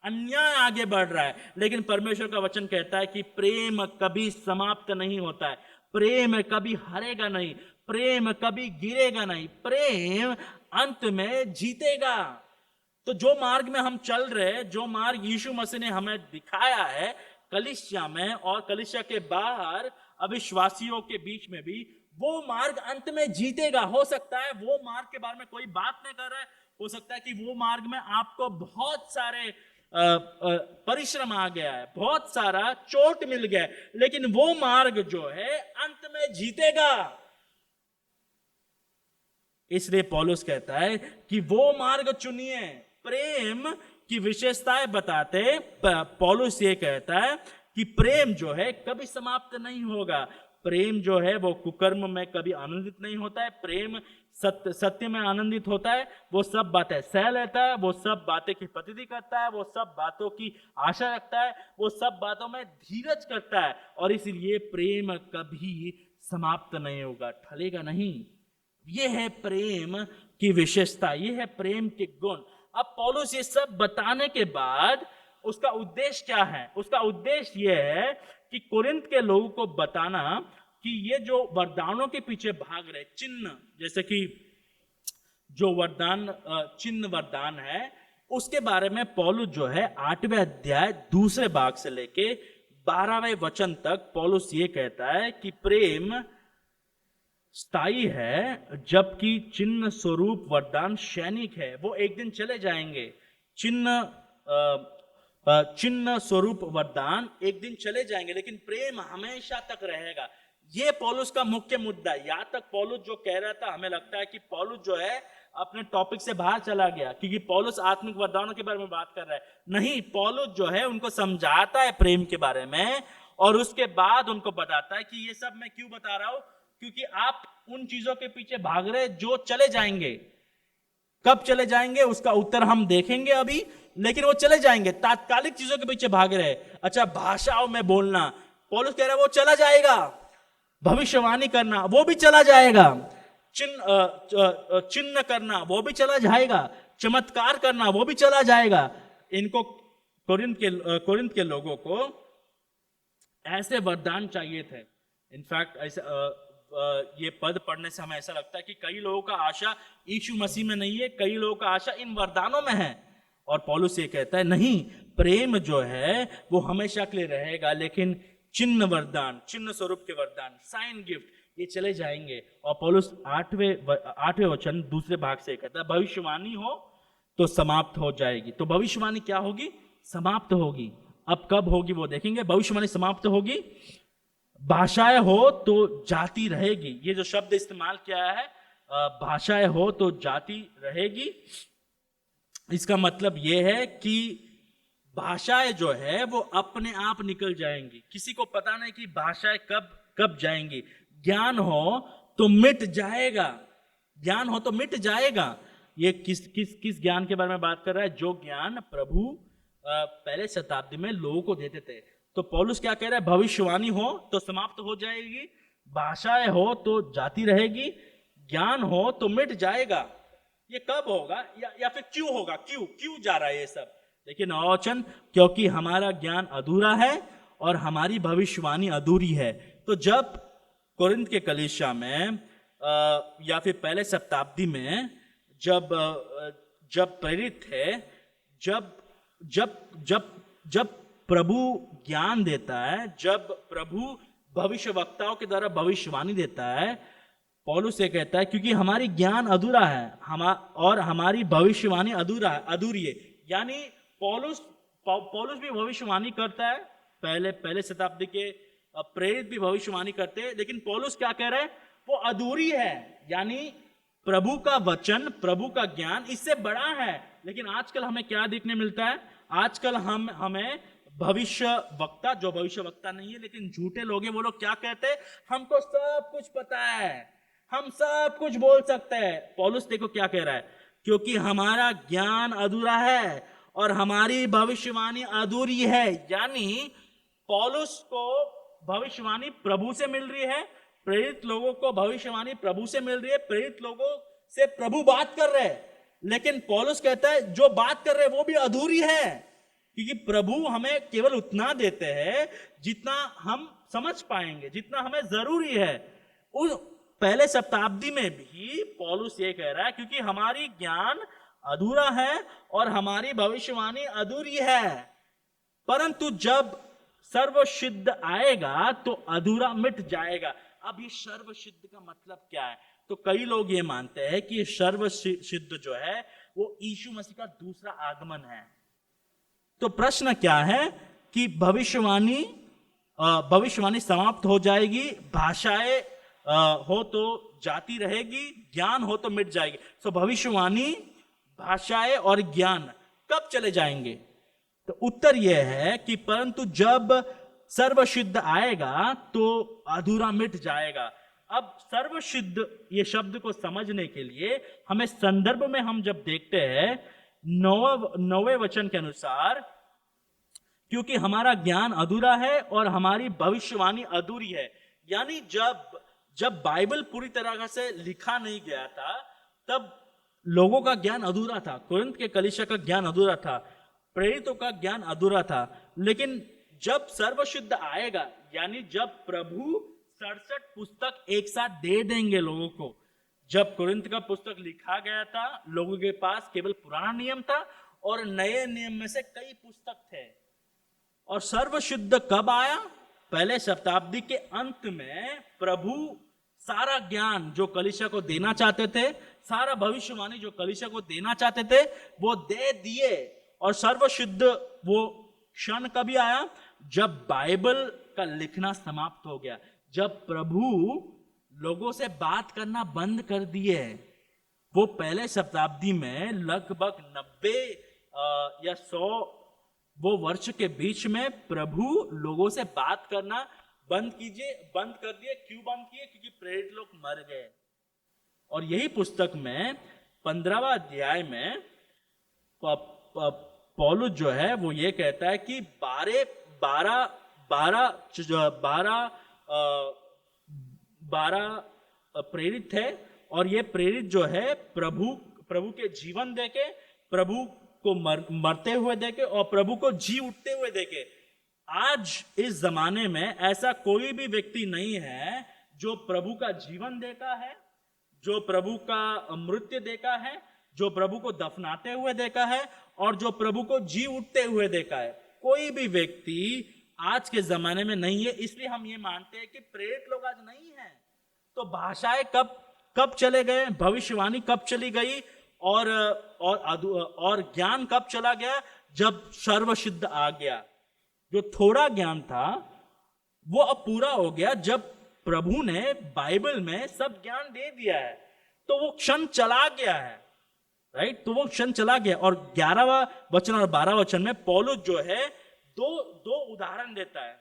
अन्याय आगे बढ़ रहा है, लेकिन परमेश्वर का वचन कहता है कि प्रेम कभी समाप्त नहीं होता है। प्रेम कभी हारेगा नहीं, प्रेम कभी गिरेगा नहीं, प्रेम अंत में जीतेगा। तो जो मार्ग में हम चल रहे हैं, जो मार्ग यीशु मसीह ने हमें दिखाया है कलीसिया में और कलीसिया के बाहर अविश्वासियों के बीच में भी, वो मार्ग अंत में जीतेगा। हो सकता है वो मार्ग के बारे में कोई बात नहीं कर रहा है, हो सकता है कि वो मार्ग में आपको बहुत सारे परिश्रम आ गया है, बहुत सारा चोट मिल गया है, लेकिन वो मार्ग जो है अंत में जीतेगा। इसलिए पौलुस कहता है कि वो मार्ग चुनिए। प्रेम की विशेषताएं बताते पौलुस ये कहता है कि प्रेम जो है कभी समाप्त नहीं होगा। प्रेम जो है वो कुकर्म में कभी आनंदित नहीं होता है। प्रेम सत्य में आनंदित होता है। वो सब बातें सह लेता है, वो सब बातें की प्रतिधि करता है, वो सब बातों की आशा रखता है, वो सब बातों में धीरज करता है, और इसलिए प्रेम कभी समाप्त नहीं होगा, ठलेगा नहीं। ये है प्रेम की विशेषता, ये है प्रेम के गुण। अब पौलुस ये सब बताने के बाद उसका उद्देश्य क्या है? उसका उद्देश्य ये है कि कोरिन्थ के लोगों को बताना कि ये जो वरदानों के पीछे भाग रहे चिन्ह, जैसे कि जो वरदान चिन्ह वरदान है, उसके बारे में पौलुस जो है 8वें अध्याय दूसरे भाग से लेके 12वें वचन तक पौलुस ये कहता है कि प्रेम स्थायी है, जबकि चिन्ह स्वरूप वरदान क्षणिक है। वो एक दिन चले जाएंगे। चिन्ह स्वरूप वरदान एक दिन चले जाएंगे, लेकिन प्रेम हमेशा तक रहेगा। ये पौलुस का मुख्य मुद्दा है। यहाँ तक पौलुस जो कह रहा था, हमें लगता है कि पौलुस जो है अपने टॉपिक से बाहर चला गया, क्योंकि पौलुस आत्मिक वरदानों के बारे में बात कर रहा है। नहीं, पौलुस जो है उनको समझाता है प्रेम के बारे में, और उसके बाद उनको बताता है कि ये सब मैं क्यों बता रहा हूं, क्योंकि आप उन चीजों के पीछे भाग रहे जो चले जाएंगे। कब चले जाएंगे उसका उत्तर हम देखेंगे अभी, लेकिन वो चले जाएंगे। तात्कालिक चीजों के पीछे भाग रहे। अच्छा, भाषाओं में बोलना, पौलुस कह रहा है वो चला जाएगा। भविष्यवाणी करना, वो भी चला जाएगा। चिन्ह करना वो भी चला जाएगा, चमत्कार करना वो भी चला जाएगा। इनको कोरिन्थ के लोगों को ऐसे वरदान चाहिए थे। इनफैक्ट ऐसे ये पद पढ़ने से हमें ऐसा लगता है कि कई लोगों का आशा यीशु मसीह में नहीं है, कई लोगों का आशा इन वरदानों में है। और पौलुस ये कहता है नहीं, प्रेम जो है वो हमेशा के लिए रहेगा, लेकिन चिन्ह वरदान, चिन्ह स्वरूप के वरदान, साइन गिफ्ट, ये चले जाएंगे। और पौलुस आठवें वचन दूसरे भाग से कहता है भविष्यवाणी हो तो समाप्त हो जाएगी। तो भविष्यवाणी क्या होगी? समाप्त होगी। अब कब होगी वो देखेंगे। भविष्यवाणी समाप्त होगी, भाषाएं हो तो जाति रहेगी। ये जो शब्द इस्तेमाल किया है भाषाएं हो तो जाति रहेगी, इसका मतलब ये है कि भाषाएं जो है वो अपने आप निकल जाएंगी। किसी को पता नहीं कि भाषाएं कब कब जाएंगी। ज्ञान हो तो मिट जाएगा, ज्ञान हो तो मिट जाएगा। ये किस किस किस ज्ञान के बारे में बात कर रहा है? जो ज्ञान प्रभु पहले शताब्दी में लोगों को देते थे। तो पौलुस क्या कह रहा है? भविष्यवाणी हो तो समाप्त हो जाएगी, भाषाएं हो तो जाती रहेगी, ज्ञान हो तो मिट जाएगा। ये कब होगा या फिर क्यों होगा? क्यों जा रहा है ये सब? लेकिन नववचन, क्योंकि हमारा ज्ञान अधूरा है और हमारी भविष्यवाणी अधूरी है। तो जब कोरिन्थ के कलीसिया में या फिर पहले शताब्दी में जब प्रेरित थे, जब जब जब जब प्रभु ज्ञान देता है, जब प्रभु भविष्यवक्ताओं के द्वारा भविष्यवाणी देता है, पौलुस ये कहता है क्योंकि हमारी ज्ञान अधूरा है और हमारी भविष्यवाणी अधूरी है। यानी पौलुस भी भविष्यवाणी करता है, पहले शताब्दी के प्रेरित भी भविष्यवाणी करते हैं, लेकिन पौलुस क्या कह रहे हैं? वो अधूरी है। यानी प्रभु का वचन, प्रभु का ज्ञान इससे बड़ा है। लेकिन आजकल हमें क्या देखने मिलता है? आजकल हमें भविष्य वक्ता, जो भविष्य वक्ता नहीं है लेकिन झूठे लोग हैं, वो लोग क्या कहते हैं? हमको सब कुछ पता है, हम सब कुछ बोल सकते हैं। पौलुस देखो क्या कह रहा है, क्योंकि हमारा ज्ञान अधूरा है और हमारी भविष्यवाणी अधूरी है। यानी पौलुस को भविष्यवाणी प्रभु से मिल रही है, प्रेरित लोगों को भविष्यवाणी प्रभु से मिल रही है, प्रेरित लोगों से प्रभु बात कर रहे हैं। लेकिन पौलुस कहता है जो बात कर रहे हैं वो भी अधूरी है, क्योंकि प्रभु हमें केवल उतना देते हैं जितना हम समझ पाएंगे, जितना हमें जरूरी है। उस पहले शताब्दी में भी पौलुस ये कह रहा है क्योंकि हमारी ज्ञान अधूरा है और हमारी भविष्यवाणी अधूरी है, परंतु जब सर्वसिद्ध आएगा तो अधूरा मिट जाएगा। अब ये सर्वसिद्ध का मतलब क्या है? तो कई लोग ये मानते हैं कि ये सर्वसिद्ध जो है वो यीशु मसीह का दूसरा आगमन है। तो प्रश्न क्या है कि भविष्यवाणी समाप्त हो जाएगी, भाषाएं हो तो जाती रहेगी, ज्ञान हो तो मिट जाएगी। तो भविष्यवाणी, भाषाएं और ज्ञान कब चले जाएंगे? तो उत्तर यह है कि परंतु जब सर्वसिद्ध आएगा तो अधूरा मिट जाएगा। अब सर्वसिद्ध ये शब्द को समझने के लिए हमें संदर्भ में हम जब देखते हैं 9वें वचन के अनुसार, क्योंकि हमारा ज्ञान अधूरा है और हमारी भविष्यवाणी अधूरी है। यानी जब बाइबल पूरी तरह से लिखा नहीं गया था तब लोगों का ज्ञान अधूरा था, कोरिन्थ के कलीसिया का ज्ञान अधूरा था, प्रेरितों का ज्ञान अधूरा था। लेकिन जब सर्वसिद्ध आएगा, यानी जब प्रभु 67 पुस्तक एक साथ दे देंगे लोगों को। जब कोरिन्थ का पुस्तक लिखा गया था, लोगों के पास केवल पुराना नियम था और नए नियम में से कई पुस्तक थे। और सर्वसिद्ध कब आया? पहले शताब्दी के अंत में प्रभु सारा ज्ञान जो कलीसिया को देना चाहते थे, सारा भविष्यवाणी जो कलीसिया को देना चाहते थे, वो दे दिए। और सर्वसिद्ध वो क्षण कभी आया? जब बाइबल का लिखना समाप्त हो गया, जब प्रभु लोगों से बात करना बंद कर दिए। वो पहले शताब्दी में लगभग 90 या 100 वो वर्ष के बीच में प्रभु लोगों से बात करना बंद कर दिए। क्यों बंद किए? क्योंकि प्रेरित लोग मर गए। और यही पुस्तक में 15वां अध्याय में पौलुस जो है वो ये कहता है कि 12 प्रेरित थे और ये प्रेरित जो है प्रभु के जीवन देके, प्रभु को मरते हुए देखे और प्रभु को जी उठते हुए देखे। आज इस जमाने में ऐसा कोई भी व्यक्ति नहीं है जो प्रभु का जीवन देखा है, जो प्रभु का मृत्यु देखा है, जो प्रभु को दफनाते हुए देखा है और जो प्रभु को जी उठते हुए देखा है। कोई भी व्यक्ति आज के जमाने में नहीं है। इसलिए हम ये मानते हैं कि प्रेरित लोग आज नहीं है। तो भाषाएं कब कब चले गए, भविष्यवाणी कब चली गई और ज्ञान कब चला गया? जब सर्वसिद्ध आ गया। जो थोड़ा ज्ञान था वो अब पूरा हो गया जब प्रभु ने बाइबल में सब ज्ञान दे दिया है। तो वो क्षण चला गया है, राइट? तो वो क्षण चला गया। और 11वां वचन और 12वां वचन में पौलुस जो है दो उदाहरण देता है।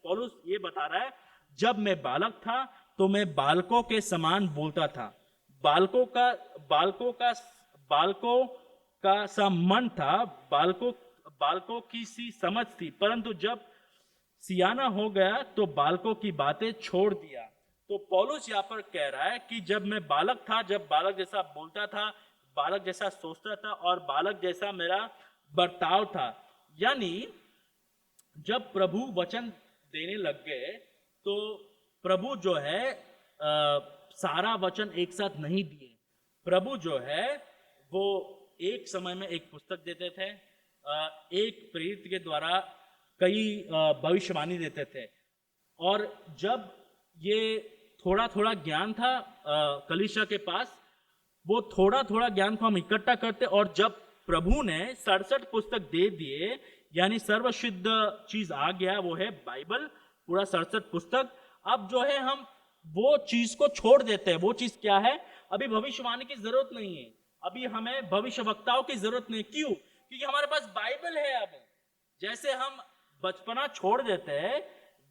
पौलुस ये बता रहा है, जब मैं बालक था तो मैं बालकों के समान बोलता था, बालकों का सा मन था, बालकों की सी समझ थी, परंतु जब सियाना हो गया तो बालकों की बातें छोड़ दिया। तो पौलुस यहाँ पर कह रहा है कि जब मैं बालक था, जब बालक जैसा बोलता था, बालक जैसा सोचता था और बालक जैसा मेरा बर्ताव था, यानी जब प्रभु वचन देने लग गए तो प्रभु जो है सारा वचन एक साथ नहीं दिए। प्रभु जो है वो एक समय में एक पुस्तक देते थे, एक प्रेरित के द्वारा कई भविष्यवाणी देते थे। और जब ये थोड़ा थोड़ा ज्ञान था कलीसिया के पास, वो थोड़ा थोड़ा ज्ञान को हम इकट्ठा करते, और जब प्रभु ने 67 पुस्तक दे दिए, यानी सर्वसिद्ध चीज आ गया, वो है बाइबल, पूरा 67 पुस्तक। अब जो है हम वो चीज को छोड़ देते हैं। वो चीज क्या है? अभी भविष्यवाणी की जरूरत नहीं है, अभी हमें भविष्यवक्ताओं की जरूरत नहीं। क्यों? क्योंकि हमारे पास बाइबल है। अब जैसे हम बचपना छोड़ देते हैं,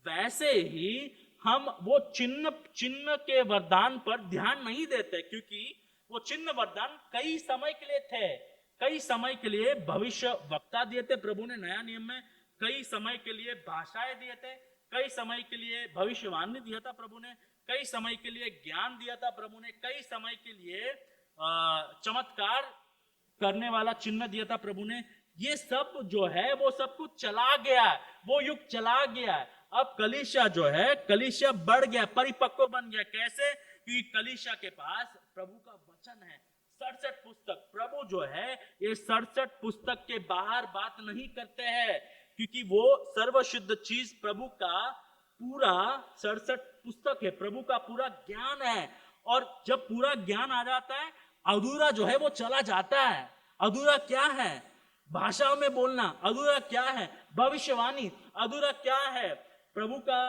वैसे ही हम वो चिन्ह के वरदान पर ध्यान नहीं देते, क्योंकि वो चिन्ह वरदान कई समय के लिए थे। कई समय के लिए भविष्य वक्ता दिए थे प्रभु ने नया नियम में, कई समय के लिए भाषाएं दिए थे, कई समय के लिए भविष्यवाणी दिया था प्रभु ने, कई समय के लिए ज्ञान दिया था प्रभु ने, कई समय के लिए चमत्कार करने वाला चिन्ह दिया था प्रभु ने। ये सब जो है वो सब कुछ चला गया, वो युग चला गया। अब कलीसिया जो है, कलीसिया बढ़ गया, परिपक्व बन गया। कैसे? क्योंकि कलीसिया के पास प्रभु का वचन है, 67 पुस्तक। प्रभु जो है ये 67 पुस्तक के बाहर बात नहीं करते हैं, क्योंकि वो सर्वशुद्ध चीज प्रभु का पूरा 67 पुस्तक है, प्रभु का पूरा ज्ञान है। और जब पूरा ज्ञान आ जाता है, अधूरा जो है वो चला जाता है। अधूरा क्या है? भाषाओं में बोलना अधूरा क्या है? भविष्यवाणी अधूरा क्या है? प्रभु का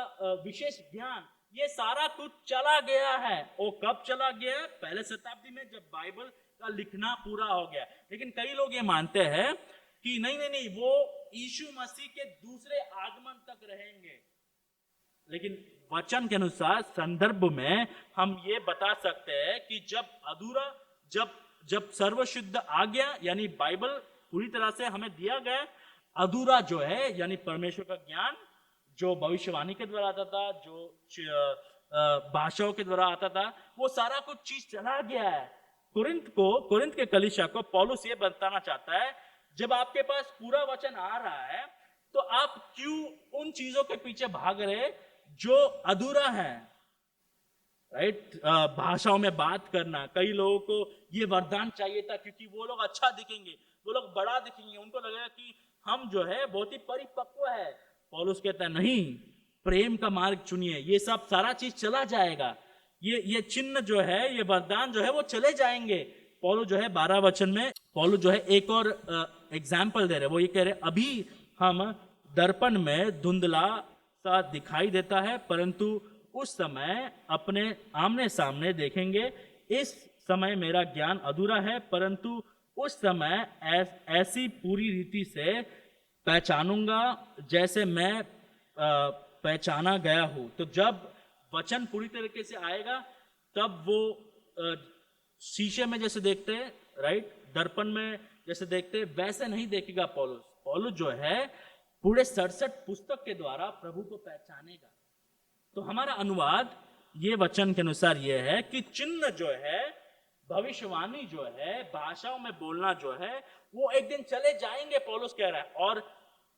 विशेष ज्ञान, ये सारा कुछ चला गया है। वो कब चला गया? पहले शताब्दी में, जब बाइबल का लिखना पूरा हो गया। लेकिन कई लोग ये मानते हैं कि नहीं, वो यीशु मसीह के दूसरे आगमन तक रहेंगे। लेकिन वचन के अनुसार, संदर्भ में हम ये बता सकते हैं कि जब सर्वशुद्ध आ गया, यानी बाइबल पूरी तरह से हमें दिया गया, अधूरा जो है यानी परमेश्वर का ज्ञान जो भविष्यवाणी के द्वारा आता था, जो भाषाओं के द्वारा आता था, वो सारा कुछ चीज चला गया है। कुरिन्थ के कलीसिया को पौलुस ये बताना चाहता है, जब आपके पास पूरा वचन आ रहा है तो आप क्यों उन चीजों के पीछे भाग रहे जो अधूरा है, राइट? भाषाओं में बात करना, कई लोगों को ये वरदान चाहिए था क्योंकि वो लोग अच्छा दिखेंगे, वो लोग बड़ा दिखेंगे, उनको लगेगा कि हम जो है बहुत ही परिपक्व है। पौलुस कहता है नहीं, प्रेम का मार्ग चुनिए, ये सब सारा चीज चला जाएगा, ये चिन्ह जो है, ये वरदान जो है वो चले जाएंगे। पौलुस जो है 12 वचन में पौलुस जो है एक और एग्जाम्पल दे रहे, वो ये कह रहे, अभी हम दर्पण में धुंधला सा दिखाई देता है, परंतु उस समय अपने आमने सामने देखेंगे। इस समय मेरा ज्ञान अधूरा है, परंतु उस समय ऐसी पूरी रीति से पहचानूंगा जैसे मैं पहचाना गया हूं। तो जब वचन पूरी तरीके से आएगा, तब वो शीशे में जैसे देखते हैं, राइट, दर्पण में जैसे देखते हैं, वैसे नहीं देखेगा पौलुस जो है पूरे 67 पुस्तक के द्वारा प्रभु को पहचानेगा। तो हमारा अनुवाद ये वचन के अनुसार ये है कि चिन्ह जो है, भविष्यवाणी जो है, भाषाओं में बोलना जो है, वो एक दिन चले जाएंगे, पौलुस कह रहा है। और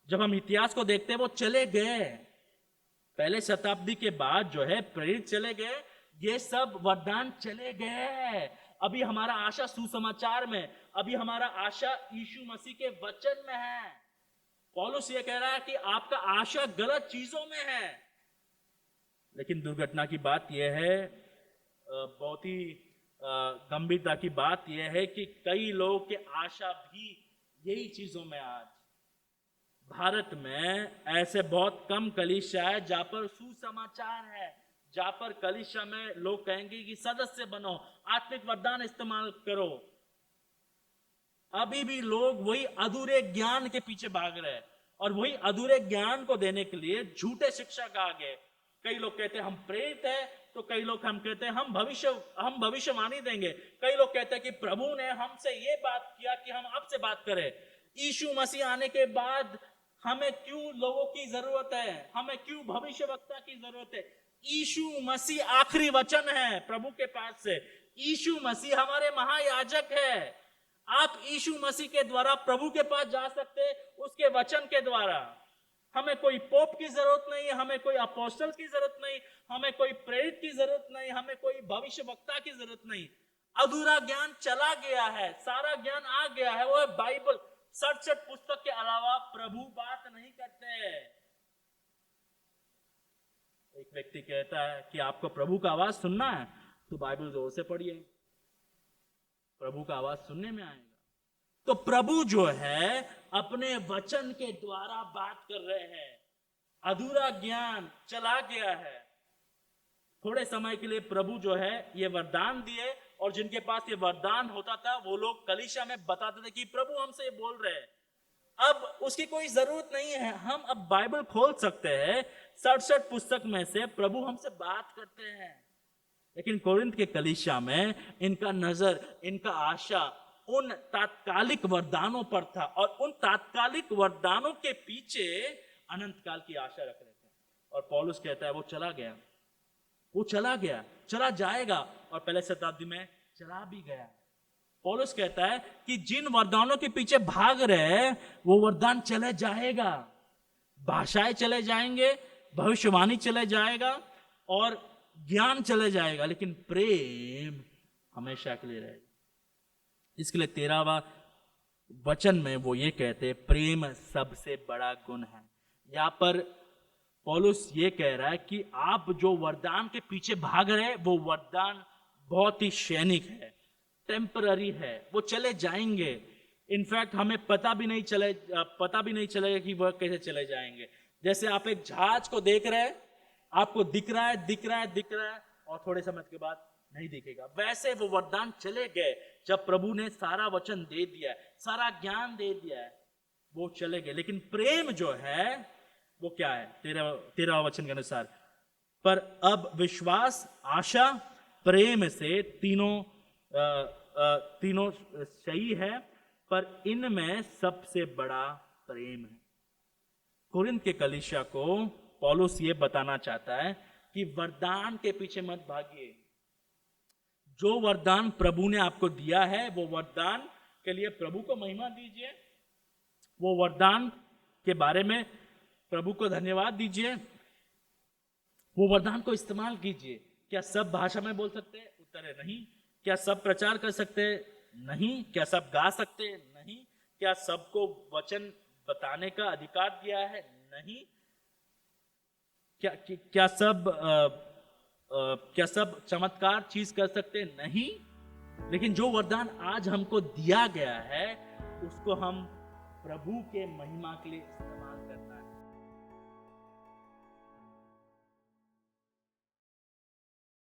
जब हम इतिहास को देखते हैं, वो चले गए। पहले शताब्दी के बाद जो है प्रेरित चले गए, ये सब वरदान चले गए। अभी हमारा आशा सुसमाचार में, अभी हमारा आशा यीशु मसीह के वचन में है। पौलुस ये कह रहा है कि आपका आशा गलत चीजों में है। लेकिन दुर्घटना की बात यह है, बहुत ही गंभीरता की बात यह है कि कई लोगों की आशा भी यही चीजों में। आज भारत में ऐसे बहुत कम कलीसिया है जहां पर सुसमाचार है, जहां पर कलीसिया में लोग कहेंगे कि सदस्य बनो, आत्मिक वरदान इस्तेमाल करो। अभी भी लोग वही अधूरे ज्ञान के पीछे भाग रहे हैं, और वही अधूरे ज्ञान को देने के लिए झूठे शिक्षक आ गए। कई लोग कहते हैं हम प्रेरित है, तो कई लोग हम कहते हैं हम भविष्यवाणी देंगे। कई लोग कहते हैं कि प्रभु ने हमसे ये बात किया कि हम आपसे बात करें। यीशु मसीह आने के बाद हमें क्यों लोगों की जरूरत है, हमें क्यों भविष्यवक्ता की जरूरत है? यीशु मसीह आखिरी वचन है प्रभु के पास से। यीशु मसीह हमारे महायाजक है। आप यीशु मसीह के द्वारा प्रभु के पास जा सकते, उसके वचन के द्वारा। हमें कोई पोप की जरूरत नहीं, हमें कोई अपोस्टल की जरूरत नहीं, हमें कोई प्रेरित की जरूरत नहीं, हमें कोई भविष्यवक्ता की जरूरत नहीं। अधूरा ज्ञान चला गया है, सारा ज्ञान आ गया है, वो है बाइबल। 67 पुस्तक के अलावा प्रभु बात नहीं करते। एक व्यक्ति कहता है कि आपको प्रभु का आवाज सुनना है तो बाइबल जोर से पढ़िए, प्रभु का आवाज सुनने में आएगा। तो प्रभु जो है अपने वचन के द्वारा बात कर रहे हैं। अधूरा ज्ञान चला गया है। थोड़े समय के लिए प्रभु जो है ये वरदान दिए, और जिनके पास ये वरदान होता था वो लोग कलीसिया में बताते थे कि प्रभु हमसे ये बोल रहे हैं। अब उसकी कोई जरूरत नहीं है। हम अब बाइबल खोल सकते हैं, 67 पुस्तक में से प्रभु हमसे बात करते हैं। लेकिन कोरिन्थ के कलीसिया में इनका नजर, इनका आशा उन तात्कालिक वरदानों पर था, और उन तात्कालिक वरदानों के पीछे अनंत काल की आशा रख रहे थे। और पौलुस कहता है वो चला गया, वो चला गया, चला जाएगा, और पहले शताब्दी में चला भी गया। पौलुस कहता है कि जिन वरदानों के पीछे भाग रहे हैं वो वरदान चले जाएगा। भाषाएं चले जाएंगे, भविष्यवाणी चले जाएगा, और ज्ञान चले जाएगा, लेकिन प्रेम हमेशा के लिए रहेगा। इसके लिए 13वां वचन में वो ये कहते हैं प्रेम सबसे बड़ा गुण है। यहां पर पौलुस ये कह रहा है कि आप जो वरदान के पीछे भाग रहे हैं वो वरदान बहुत ही क्षणिक है, टेम्पररी है, वो चले जाएंगे। इनफैक्ट हमें पता भी नहीं चलेगा कि वह कैसे चले जाएंगे। जैसे आप एक जहाज को देख रहे हैं, आपको दिख रहा है, और थोड़े समय के बाद नहीं दिखेगा। वैसे वो वरदान चले गए। जब प्रभु ने सारा वचन दे दिया है, सारा ज्ञान दे दिया है, वो चले गए। लेकिन प्रेम जो है वो क्या है? 13वां वचन के अनुसार, पर अब विश्वास, आशा, प्रेम से तीनों सही है, पर इनमें सबसे बड़ा प्रेम है। कोरिन्थ के कलीसिया को पौलुस ये बताना चाहता है कि वरदान के पीछे मत भागिए। जो वरदान प्रभु ने आपको दिया है वो वरदान के लिए प्रभु को महिमा दीजिए, वो वरदान के बारे में प्रभु को धन्यवाद दीजिए, वो वरदान को इस्तेमाल कीजिए। क्या सब भाषा में बोल सकते हैं? उत्तर है नहीं। क्या सब प्रचार कर सकते हैं? नहीं। क्या सब गा सकते हैं? नहीं। क्या सबको वचन बताने का अधिकार दिया है? नहीं। क्या सब चमत्कार चीज कर सकते हैं? नहीं। लेकिन जो वरदान आज हमको दिया गया है उसको हम प्रभु के महिमा के लिए इस्तेमाल